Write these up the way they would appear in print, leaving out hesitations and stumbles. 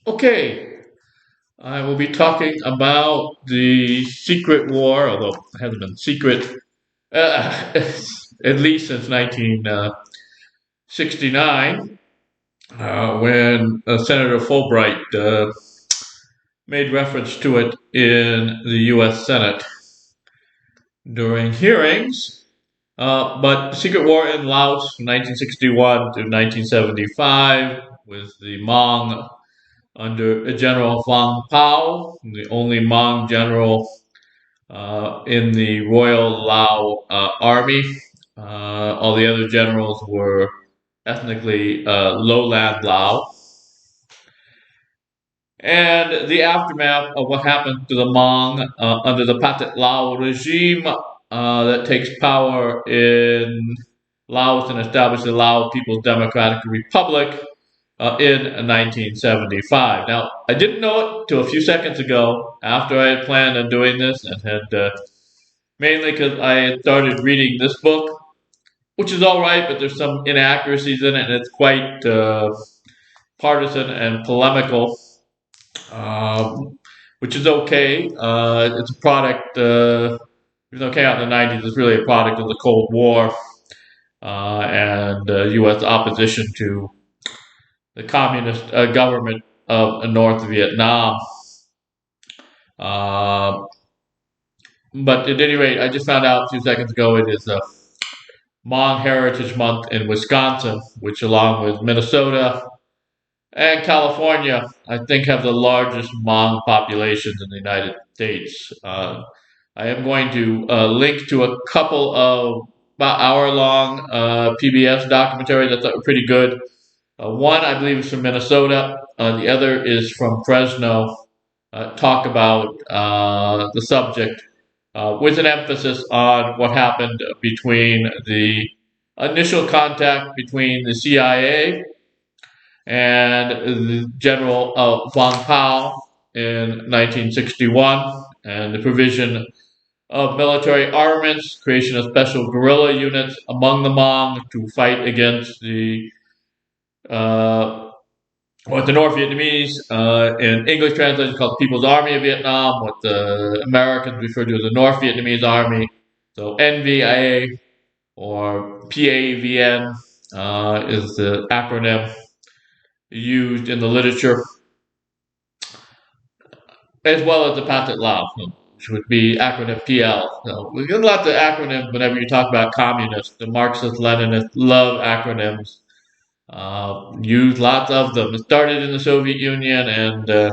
Okay, I will be talking about the secret war, although it hasn't been secret uh, at least since 1969, when Senator Fulbright made reference to it in the U.S. Senate during hearings. But the secret war in Laos from 1961 to 1975 with the Hmong under General Vang Pao, the only Hmong general in the Royal Lao Army. All the other generals were ethnically lowland Lao. And the aftermath of what happened to the Hmong under the Pathet Lao regime that takes power in Laos and established the Lao People's Democratic Republic in 1975. Now, I didn't know it till a few seconds ago after I had planned on doing this and had mainly because I had started reading this book, which is all right, but there's some inaccuracies in it, and it's quite partisan and polemical, which is okay. It's a product, even though it came out in the 90s, it's really a product of the Cold War and U.S. opposition to the communist government of North Vietnam. Uh, but at any rate, I just found out a few seconds ago it is Hmong Heritage Month in Wisconsin, which, along with Minnesota and California, I think have the largest Hmong populations in the United States. I am going to link to a couple of about hour-long PBS documentaries that are pretty good. One, I believe, is from Minnesota. The other is from Fresno. Talk about the subject with an emphasis on what happened between the initial contact between the CIA and the General Vang Pao in 1961, and the provision of military armaments, creation of special guerrilla units among the Hmong to fight against uh, what the North Vietnamese, in English translation called People's Army of Vietnam, what the Americans refer to as the North Vietnamese Army, so NVIA or PAVN is the acronym used in the literature, as well as the Pathet Lao, which would be acronym PL. So we get lots of acronyms whenever you talk about communists. The Marxist-Leninists love acronyms. Use lots of them. It started in the Soviet Union and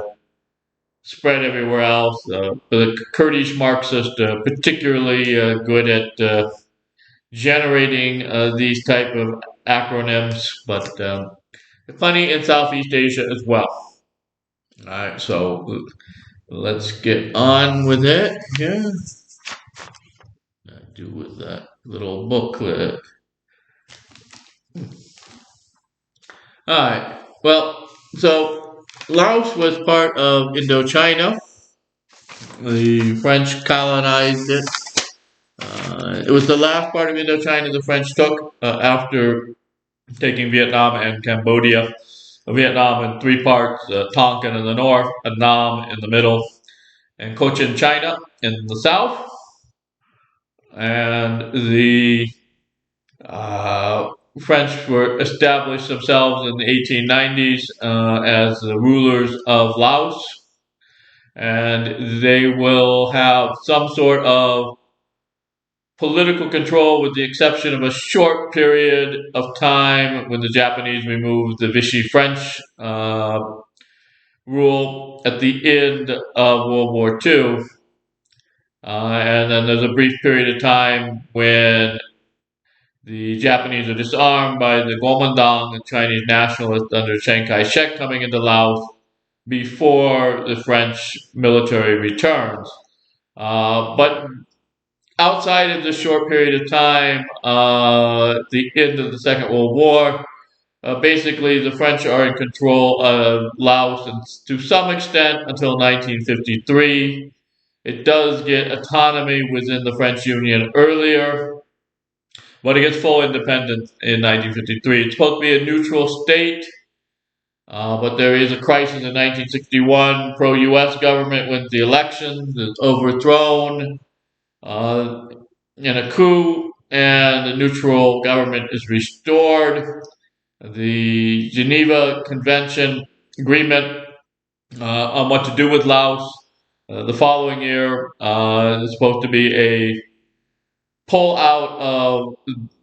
spread everywhere else. The Kurdish Marxists, particularly good at generating these type of acronyms, but funny in Southeast Asia as well. All right, so let's get on with it. Yeah, do with that little booklet. All right. Well, so Laos was part of Indochina. The French colonized it. It was the last part of Indochina the French took after taking Vietnam and Cambodia. Vietnam in three parts: Tonkin in the north, Annam in the middle, and Cochin China in the south. And the French were established themselves in the 1890s as the rulers of Laos, and they will have some sort of political control with the exception of a short period of time when the Japanese removed the Vichy French rule at the end of World War II. And then there's a brief period of time when the Japanese are disarmed by the Kuomintang, the Chinese nationalists under Chiang Kai-shek coming into Laos before the French military returns. But outside of this short period of time, the end of the Second World War, basically the French are in control of Laos and to some extent until 1953. It does get autonomy within the French Union earlier, but it gets full independence in 1953. It's supposed to be a neutral state, But there is a crisis in 1961. Pro-U.S. government wins the elections, is overthrown uh, in a coup, and the neutral government is restored. The Geneva Convention agreement on what to do with Laos the following year is supposed to be a pull out of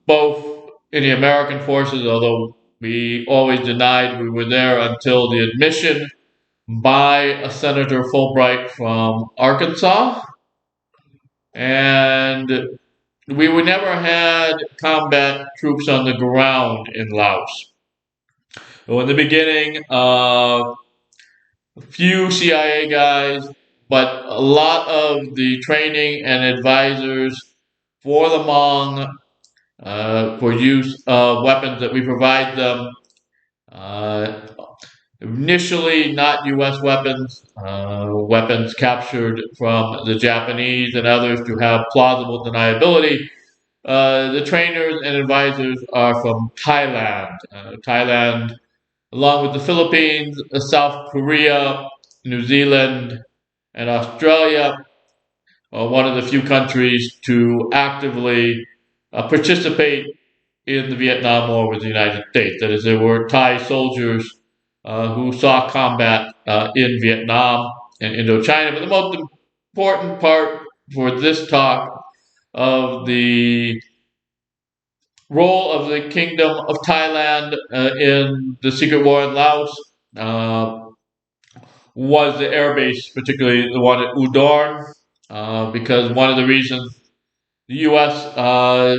both in the American forces, although we always denied we were there until the admission by a Senator Fulbright from Arkansas. And we would never had combat troops on the ground in Laos. So in the beginning, a few CIA guys, but a lot of the training and advisors for the Hmong for use of weapons that we provide them. Uh, Initially, not U.S. weapons, weapons captured from the Japanese and others to have plausible deniability. The trainers and advisors are from Thailand. Thailand, along with the Philippines, South Korea, New Zealand, and Australia, are one of the few countries to actively participate in the Vietnam War with the United States. That is, there were Thai soldiers who saw combat in Vietnam and Indochina. But the most important part for this talk of the role of the Kingdom of Thailand in the secret war in Laos uh, was the air base, particularly the one at Udon, because one of the reasons the U.S.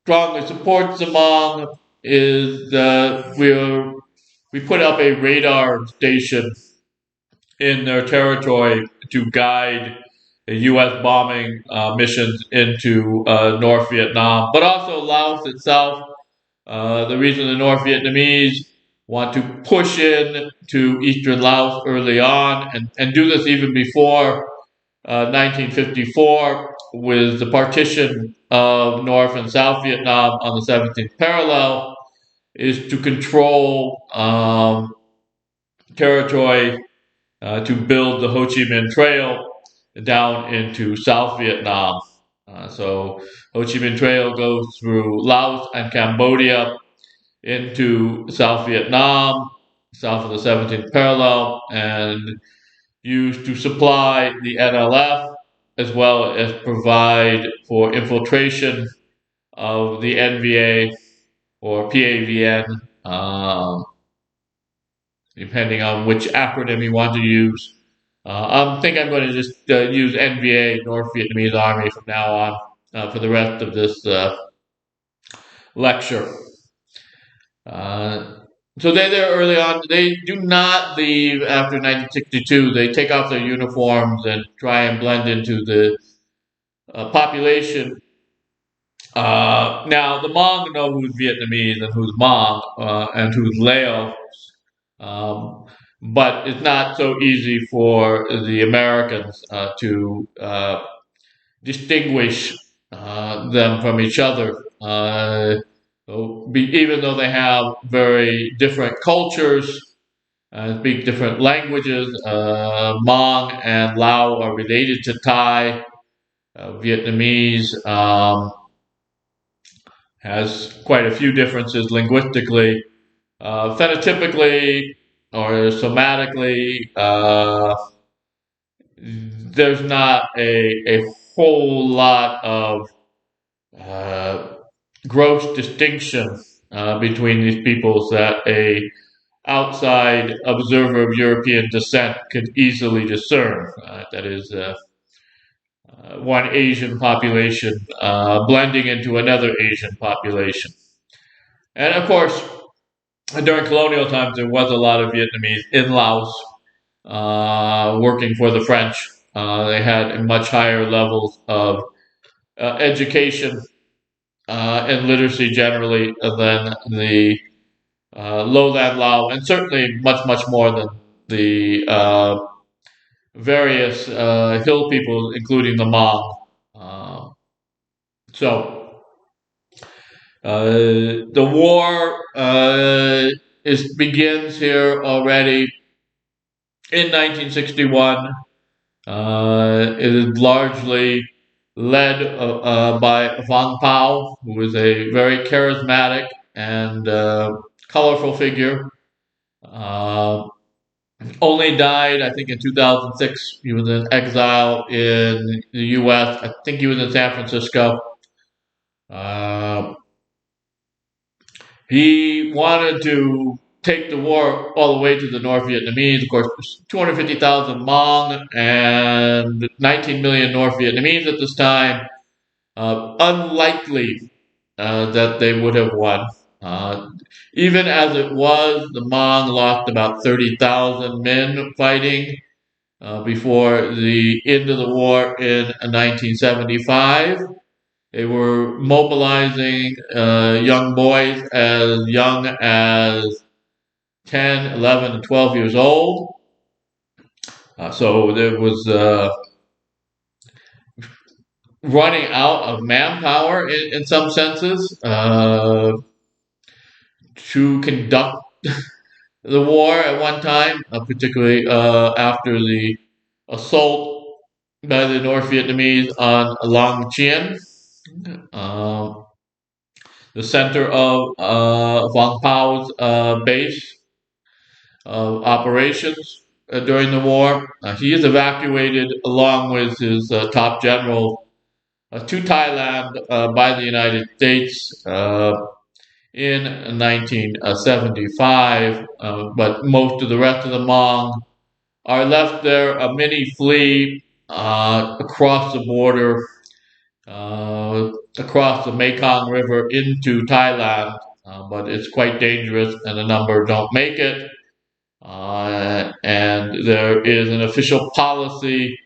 Strongly supports the Hmong is we put up a radar station in their territory to guide U.S. bombing missions into North Vietnam, but also Laos itself. The reason the North Vietnamese want to push in to eastern Laos early on and do this even before 1954 with the partition of North and South Vietnam on the 17th parallel is to control territory to build the Ho Chi Minh Trail down into South Vietnam. So Ho Chi Minh Trail goes through Laos and Cambodia into South Vietnam, south of the 17th parallel, and used to supply the NLF as well as provide for infiltration of the NVA or PAVN, depending on which acronym you want to use. I think I'm going to just use NVA, North Vietnamese Army, from now on for the rest of this lecture. So they're there early on. They do not leave after 1962. They take off their uniforms and try and blend into the population. Now, the Hmong know who's Vietnamese and who's Hmong and who's Lao, but it's not so easy for the Americans to distinguish them from each other. Even though they have very different cultures and speak different languages, Hmong and Lao are related to Thai. Vietnamese has quite a few differences linguistically. Phenotypically or somatically, there's not a whole lot of gross distinction between these peoples that a outside observer of European descent could easily discern. That is, one Asian population blending into another Asian population. And of course, during colonial times, there was a lot of Vietnamese in Laos working for the French. They had much higher levels of education and literacy generally than the lowland Lao, and certainly much, much more than the various hill peoples, including the Hmong. So the war begins here already in 1961. It is largely led by Vang Pao, who is a very charismatic and colorful figure. Uh, Only died, I think, in 2006. He was in exile in the U.S. I think he was in San Francisco. Uh, he wanted to take the war all the way to the North Vietnamese. Of course, 250,000 Hmong and 19 million North Vietnamese at this time. Unlikely that they would have won. Uh, Even as it was, the Hmong lost about 30,000 men fighting before the end of the war in 1975. They were mobilizing young boys as young as 10, 11, and 12 years old. So there was running out of manpower in some senses to conduct the war at one time, particularly after the assault by the North Vietnamese on Long Chien, uh, the center of Vang Pao's base of operations during the war. He is evacuated along with his top general to Thailand by the United States in 1975, but most of the rest of the Hmong are left there. Many flee across the border, across the Mekong River into Thailand, but it's quite dangerous and a number don't make it. And there is an official policy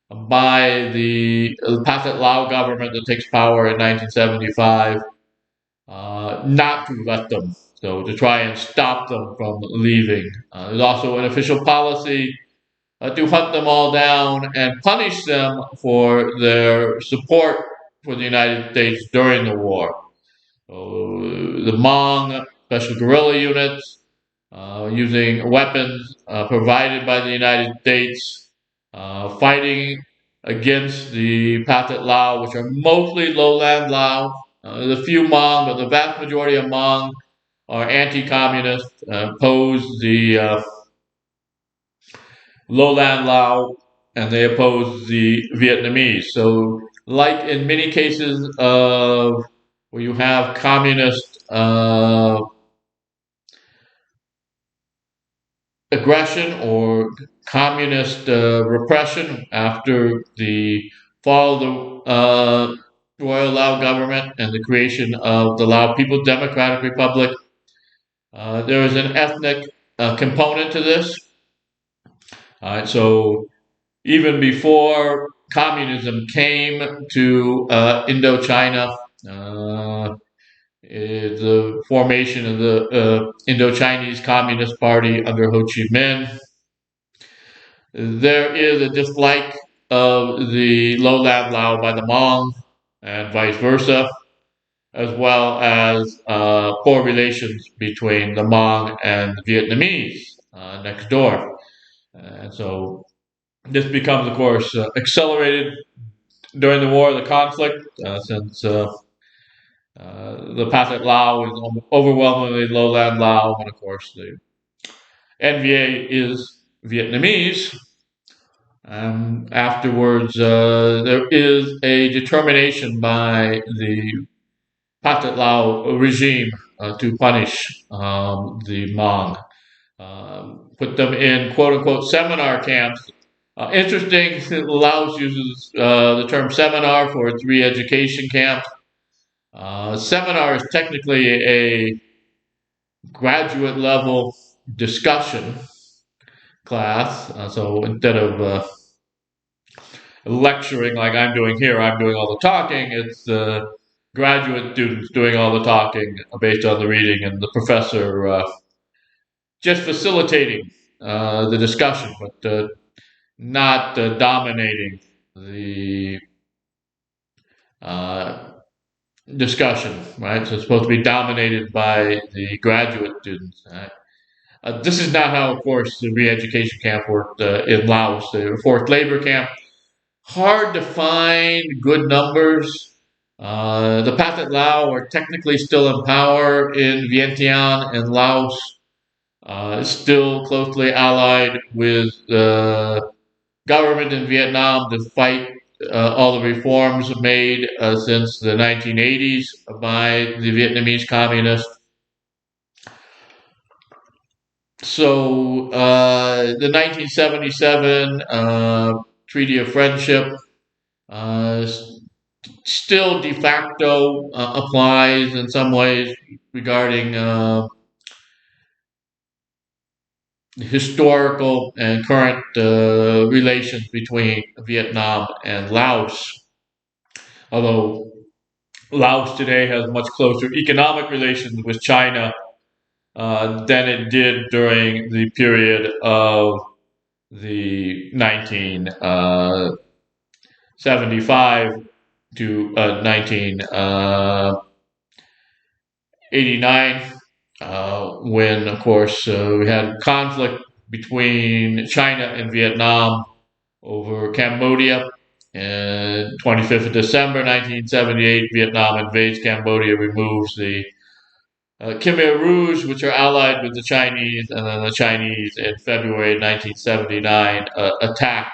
by the Pathet Lao government that takes power in 1975 not to let them, so to try and stop them from leaving. There's also an official policy to hunt them all down and punish them for their support for the United States during the war. So, the Hmong special guerrilla units using weapons provided by the United States, fighting against the Pathet Lao, which are mostly lowland Lao. The few Hmong, but the vast majority of Hmong are anti-communist, oppose the lowland Lao, and they oppose the Vietnamese. So, like in many cases of where you have communist aggression or communist repression after the fall of the Royal Lao government and the creation of the Lao People's Democratic Republic. There is an ethnic component to this. So even before communism came to Indochina, the formation of the Indochinese Communist Party under Ho Chi Minh, there is a dislike of the lowland Lao by the Hmong and vice versa, as well as poor relations between the Hmong and the Vietnamese next door. And so this becomes, of course, accelerated during the war, the conflict, since the Pathet Lao is overwhelmingly lowland Lao, and of course the NVA is Vietnamese. Afterwards, there is a determination by the Pathet Lao regime to punish the Hmong, put them in quote-unquote seminar camps. Interesting, Laos uses the term seminar for its re-education camp. Seminar is technically a graduate level discussion class, so instead of lecturing like I'm doing here, I'm doing all the talking. It's graduate students doing all the talking based on the reading, and the professor just facilitating the discussion, but not dominating the discussion, right? So it's supposed to be dominated by the graduate students, right? This is not how, of course, the re-education camp worked in Laos. The forced labor camp, hard to find good numbers. The Pathet Lao are technically still in power in Vientiane and Laos, still closely allied with the government in Vietnam to fight all the reforms made since the 1980s by the Vietnamese communists. So the 1977 Treaty of Friendship uh, still de facto applies in some ways regarding historical and current relations between Vietnam and Laos. Although Laos today has much closer economic relations with China than it did during the period of the 1975 to 1989, when, of course, we had conflict between China and Vietnam over Cambodia. And 25th of December 1978, Vietnam invades Cambodia, removes the Khmer Rouge, which are allied with the Chinese, and then the Chinese in February 1979 attack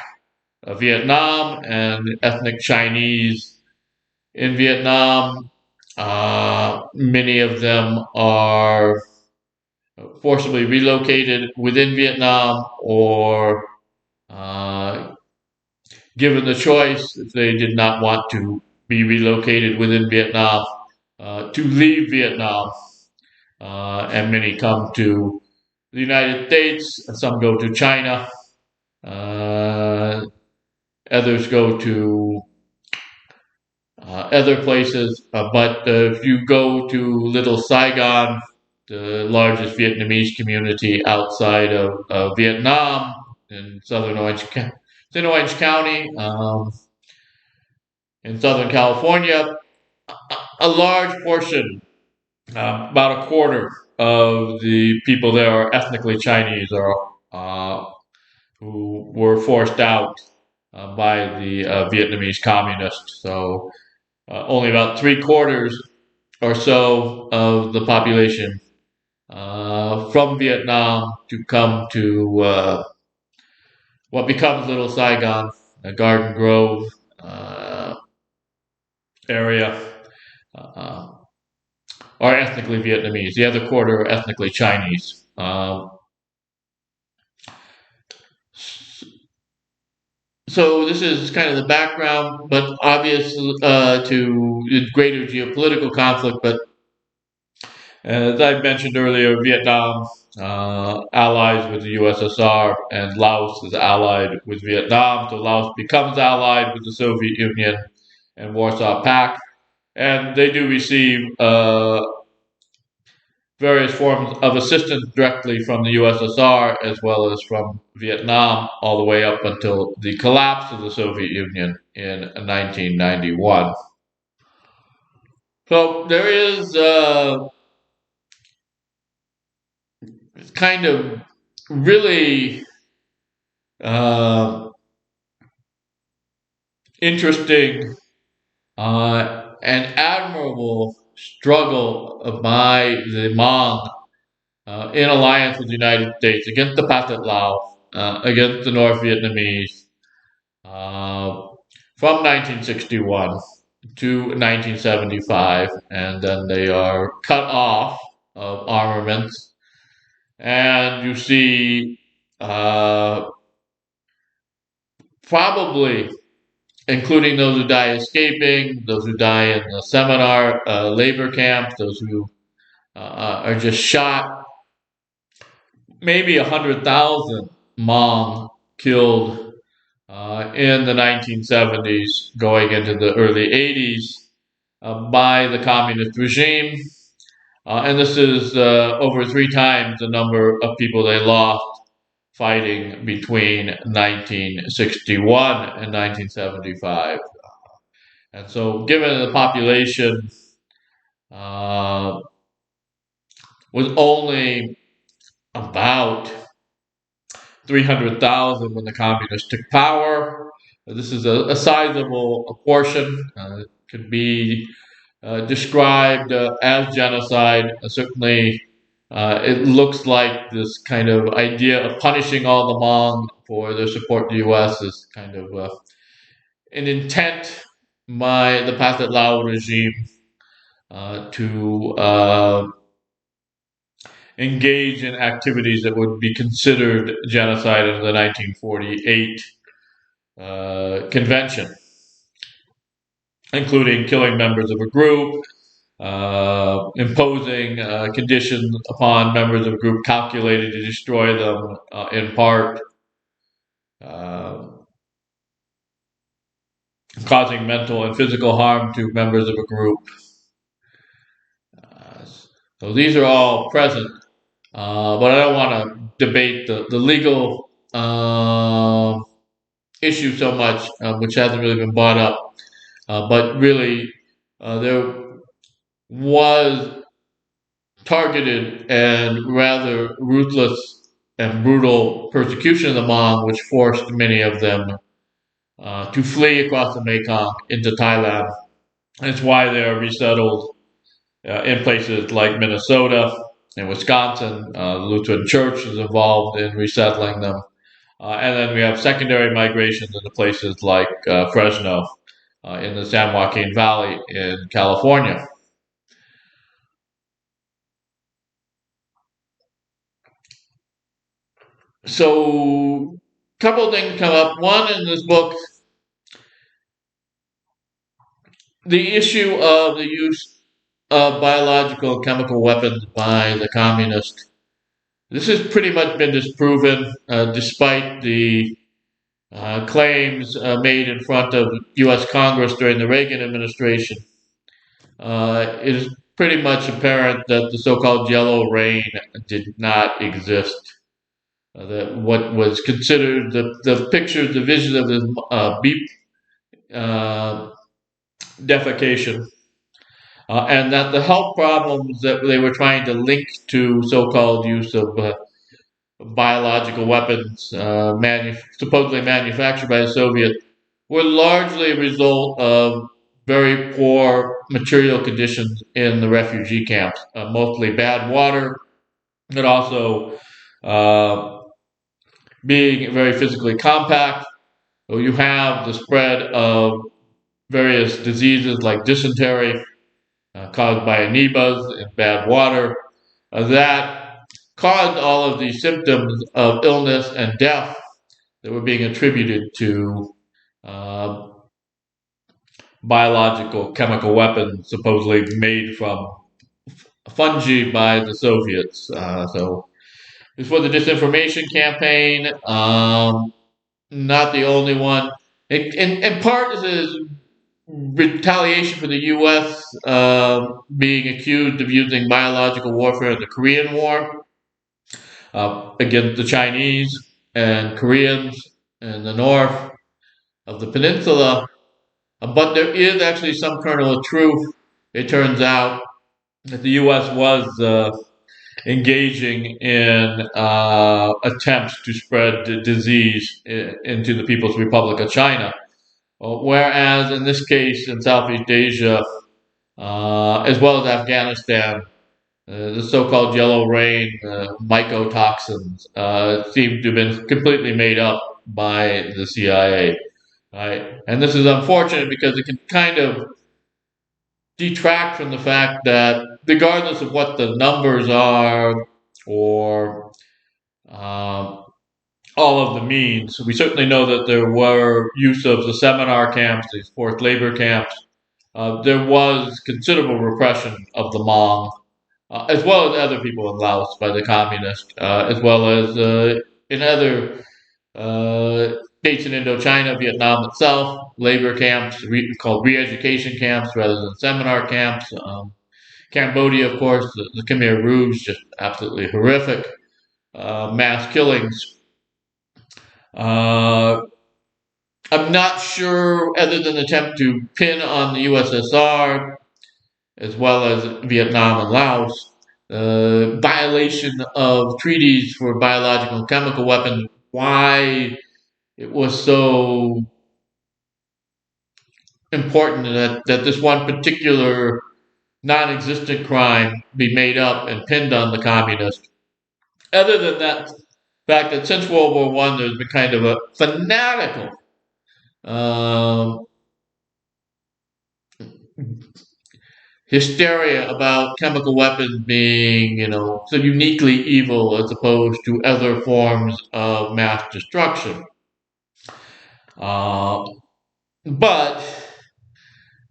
Vietnam, and ethnic Chinese in Vietnam. Many of them are forcibly relocated within Vietnam or given the choice, if they did not want to be relocated within Vietnam, to leave Vietnam. And many come to the United States, some go to China, uh, others go to other places. But if you go to Little Saigon, the largest Vietnamese community outside of Vietnam in in Orange County, in Southern California, a large portion, about a quarter of the people there are ethnically Chinese or who were forced out by the Vietnamese communists. So only about three-quarters or so of the population from Vietnam to come to what becomes Little Saigon, a Garden Grove uh, area, uh, are ethnically Vietnamese. The other quarter are ethnically Chinese. So this is kind of the background, but obvious to the greater geopolitical conflict. But as I mentioned earlier, Vietnam allies with the USSR, and Laos is allied with Vietnam. So Laos becomes allied with the Soviet Union and Warsaw Pact, and they do receive various forms of assistance directly from the USSR as well as from Vietnam, all the way up until the collapse of the Soviet Union in 1991. So there is kind of really uh, interesting and admirable struggle by the Hmong in alliance with the United States against the Pathet Lao, against the North Vietnamese, uh, from 1961 to 1975, and then they are cut off of armaments. And you see probably, including those who die escaping, those who die in the seminar labor camps, those who are just shot, maybe 100,000 Hmong killed in the 1970s, going into the early 80s, by the communist regime. And this is over three times the number of people they lost fighting between 1961 and 1975. And so, given the population was only about 300,000 when the communists took power. This is a sizable portion. Could be described as genocide. Certainly, it looks like this kind of idea of punishing all the Hmong for their support to the U.S. is kind of an intent by the Pathet Lao regime to engage in activities that would be considered genocide under the 1948 convention, including killing members of a group, imposing conditions upon members of a group calculated to destroy them in part, uh, causing mental and physical harm to members of a group. So these are all present, but I don't want to debate the legal issue so much, which hasn't really been brought up. But really, there was targeted and rather ruthless and brutal persecution of the Hmong, which forced many of them to flee across the Mekong into Thailand. That's why they are resettled in places like Minnesota and Wisconsin. The Lutheran Church is involved in resettling them. And then we have secondary migrations into places like Fresno in the San Joaquin Valley in California. So, a couple of things come up. One, in this book, the issue of the use of biological and chemical weapons by the communists. This has pretty much been disproven, despite the claims made in front of U.S. Congress during the Reagan administration. It is pretty much apparent that the so-called yellow rain did not exist. That what was considered the pictures, the vision of the beef defecation, and that the health problems that they were trying to link to so-called use of biological weapons supposedly manufactured by the Soviets were largely a result of very poor material conditions in the refugee camps, mostly bad water, but also being very physically compact. So you have the spread of various diseases like dysentery caused by amoebas in bad water that caused all of these symptoms of illness and death that were being attributed to biological chemical weapons supposedly made from fungi by the Soviets. So this was a disinformation campaign, not the only one. In part, this is retaliation for the U.S. Being accused of using biological warfare in the Korean War against the Chinese and Koreans in the north of the peninsula. But there is actually some kernel of truth. It turns out that the U.S. was engaging in attempts to spread the disease into the People's Republic of China. Whereas in this case, in Southeast Asia, as well as Afghanistan, the so-called yellow rain mycotoxins seem to have been completely made up by the CIA. Right? And this is unfortunate because it can kind of detract from the fact that regardless of what the numbers are or all of the means, we certainly know that there were use of the seminar camps, these forced labor camps. There was considerable repression of the Hmong, as well as other people in Laos by the communists, as well as in other states in Indochina, Vietnam itself, labor camps called re-education camps rather than seminar camps. Cambodia, of course, the Khmer Rouge, just absolutely horrific mass killings. I'm not sure, other than the attempt to pin on the USSR, as well as Vietnam and Laos, violation of treaties for biological and chemical weapons, why it was so important that this one particular non-existent crime be made up and pinned on the communists. Other than that fact that since World War One, there's been kind of a fanatical um, hysteria about chemical weapons being, so uniquely evil as opposed to other forms of mass destruction. Uh, but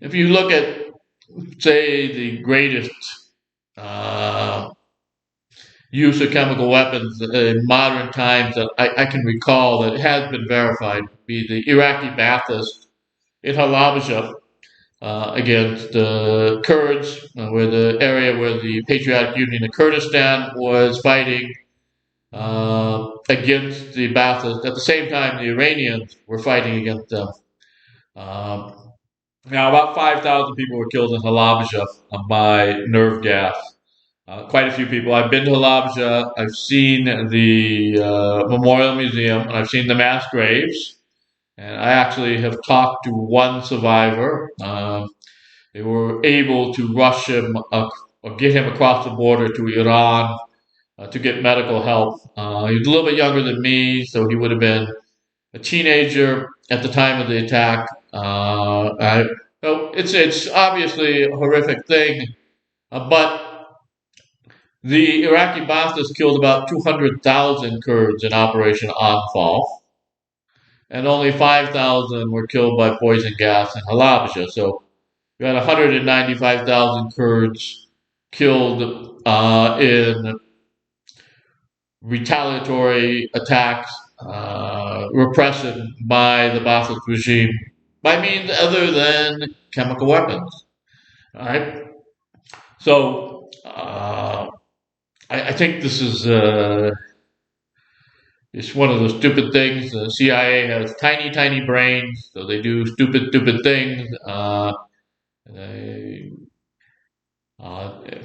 if you look at, say, the greatest uh, use of chemical weapons in modern times that I can recall that has been verified would be the Iraqi Ba'athist in Halabja against the Kurds, where the area where the Patriotic Union of Kurdistan was fighting against the Ba'athists. At the same time, the Iranians were fighting against them. Now, about 5,000 people were killed in Halabja by nerve gas. Quite a few people. I've been to Halabja. I've seen the Memorial Museum, and I've seen the mass graves. And I actually have talked to one survivor. They were able to rush him or get him across the border to Iran to get medical help. He was a little bit younger than me, so he would have been a teenager at the time of the attack. So it's obviously a horrific thing, but the Iraqi Ba'athists killed about 200,000 Kurds in Operation Anfal, and only 5,000 were killed by poison gas in Halabja. So you had 195,000 Kurds killed in retaliatory attacks, repression by the Ba'athist regime by means other than chemical weapons. All right. So I think this is it's one of those stupid things. The CIA has tiny, tiny brains, so they do stupid, stupid things. They,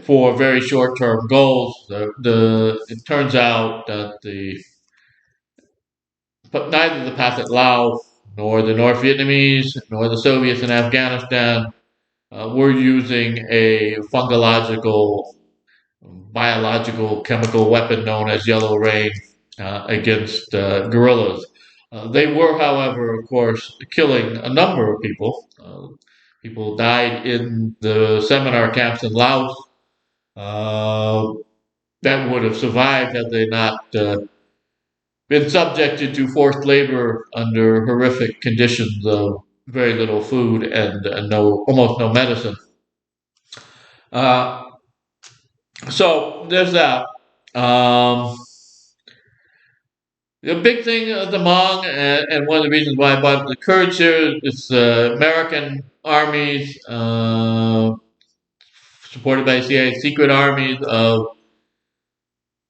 for very short-term goals. It turns out that but neither the Pathet Laos nor the North Vietnamese nor the Soviets in Afghanistan were using a fungological, biological, chemical weapon known as yellow rain against guerrillas. They were, however, of course, killing a number of people. People died in the seminar camps in Laos that would have survived had they not been subjected to forced labor under horrific conditions of very little food and almost no medicine. So there's that. The big thing of the Hmong, and one of the reasons why I bought the Kurds here, is American armies supported by CIA, secret armies of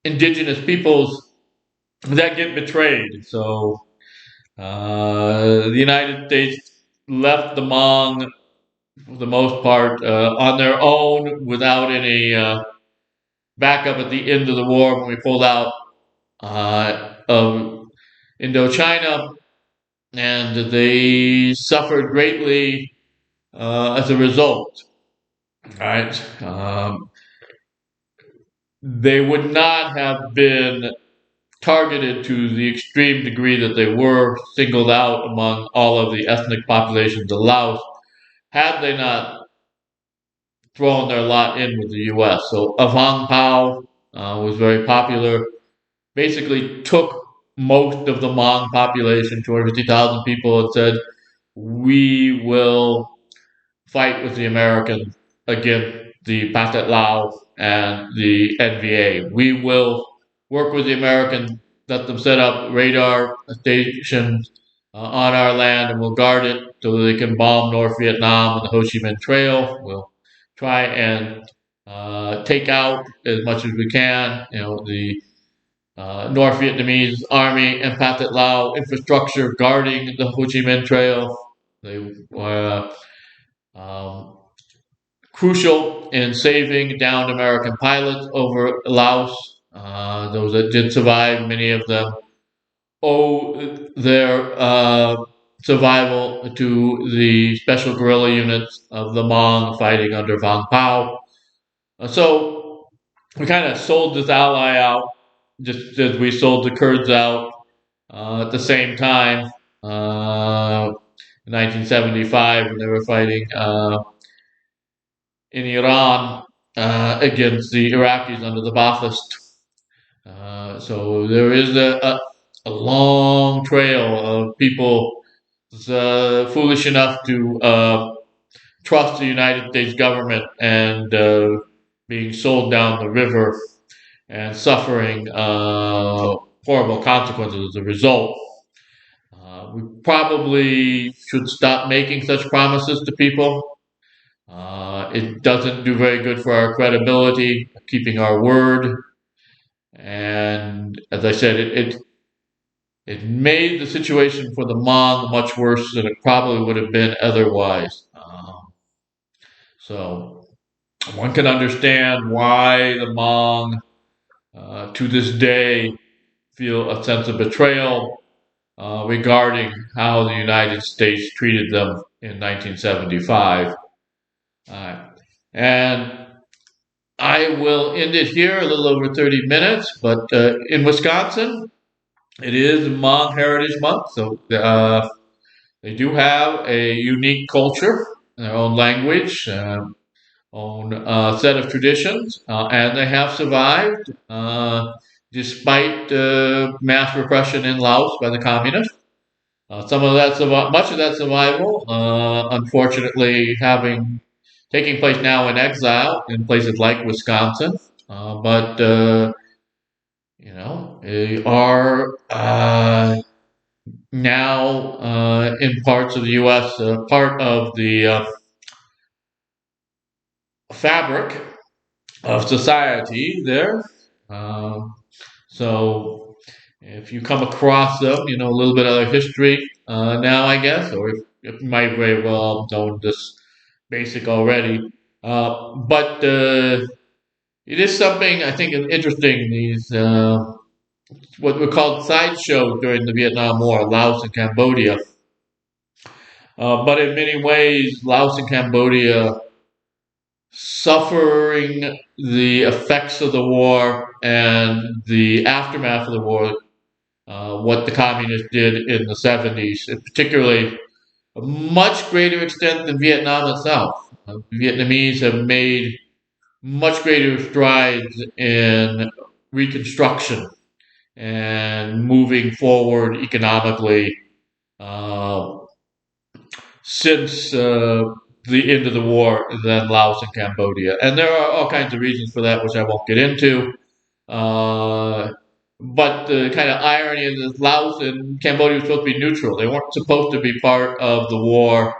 indigenous peoples that get betrayed. So the United States left the Hmong, for the most part, on their own without any backup at the end of the war when we pulled out of Indochina, and they suffered greatly as a result. All right. They would not have been targeted to the extreme degree that they were singled out among all of the ethnic populations of Laos had they not thrown their lot in with the U.S. So Vang Pao was very popular, basically took most of the Hmong population, 250,000 people, and said, we will fight with the Americans against the Pathet Lao and the NVA. We will work with the Americans, let them set up radar stations on our land, and we'll guard it so that they can bomb North Vietnam and the Ho Chi Minh Trail. We'll try and take out as much as we can, the North Vietnamese army and Pathet Lao infrastructure guarding the Ho Chi Minh Trail. They were, of crucial in saving downed American pilots over Laos. Those that did survive, many of them owe their survival to the special guerrilla units of the Hmong fighting under Vang Pao. So we kind of sold this ally out, just as we sold the Kurds out at the same time. In 1975, when they were fighting in Iran against the Iraqis under the Ba'athist. So there is a long trail of people foolish enough to trust the United States government and being sold down the river and suffering horrible consequences as a result. We probably should stop making such promises to people. It doesn't do very good for our credibility, keeping our word. And as I said, it made the situation for the Hmong much worse than it probably would have been otherwise. So one can understand why the Hmong, to this day, feel a sense of betrayal regarding how the United States treated them in 1975. And I will end it here, a little over 30 minutes, but in Wisconsin, it is Hmong Heritage Month, so they do have a unique culture, their own language, own set of traditions, and they have survived despite mass repression in Laos by the communists. Much of that survival, unfortunately, taking place now in exile in places like Wisconsin, but they are now in parts of the U.S. Part of the fabric of society there. So if you come across them, you know a little bit of their history now, I guess, or if you might very well know this basic already. But it is something I think is interesting. These what were called sideshows during the Vietnam War, Laos and Cambodia. But in many ways, Laos and Cambodia suffering the effects of the war and the aftermath of the war, what the communists did in the 70s, and particularly a much greater extent than Vietnam itself. Vietnamese have made much greater strides in reconstruction and moving forward economically since the end of the war than Laos and Cambodia. And there are all kinds of reasons for that, which I won't get into. But the kind of irony is Laos and Cambodia were supposed to be neutral. They weren't supposed to be part of the war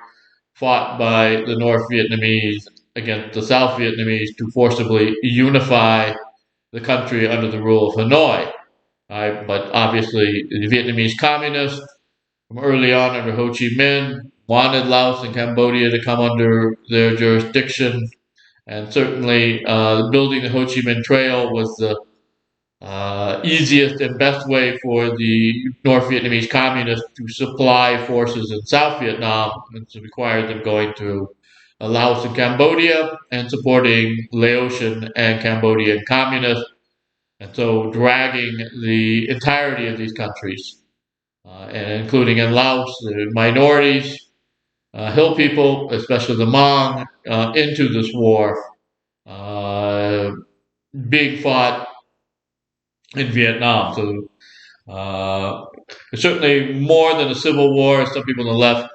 fought by the North Vietnamese against the South Vietnamese to forcibly unify the country under the rule of Hanoi. But obviously, the Vietnamese communists, from early on under Ho Chi Minh, wanted Laos and Cambodia to come under their jurisdiction. And certainly, building the Ho Chi Minh Trail was the easiest and best way for the North Vietnamese communists to supply forces in South Vietnam, and to require them going through Laos and Cambodia and supporting Laotian and Cambodian communists, and so dragging the entirety of these countries, and including in Laos, the minorities, hill people, especially the Hmong, into this war being fought in Vietnam. So it's certainly more than a civil war, as some people on the left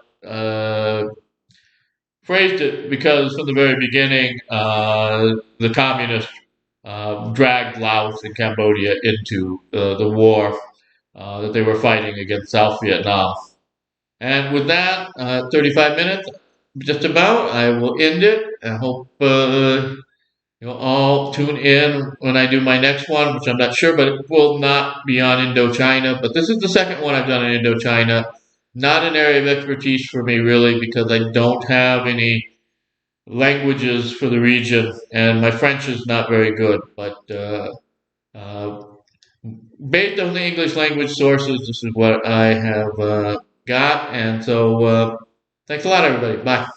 phrased it, because from the very beginning, the communists dragged Laos and Cambodia into the war that they were fighting against South Vietnam. And with that, 35 minutes, just about, I will end it. I hope you'll all tune in when I do my next one, which I'm not sure, but it will not be on Indochina. But this is the second one I've done in Indochina. Not an area of expertise for me, really, because I don't have any languages for the region, and my French is not very good, but uh, based on the English language sources, this is what I have got. And so, thanks a lot, everybody. Bye.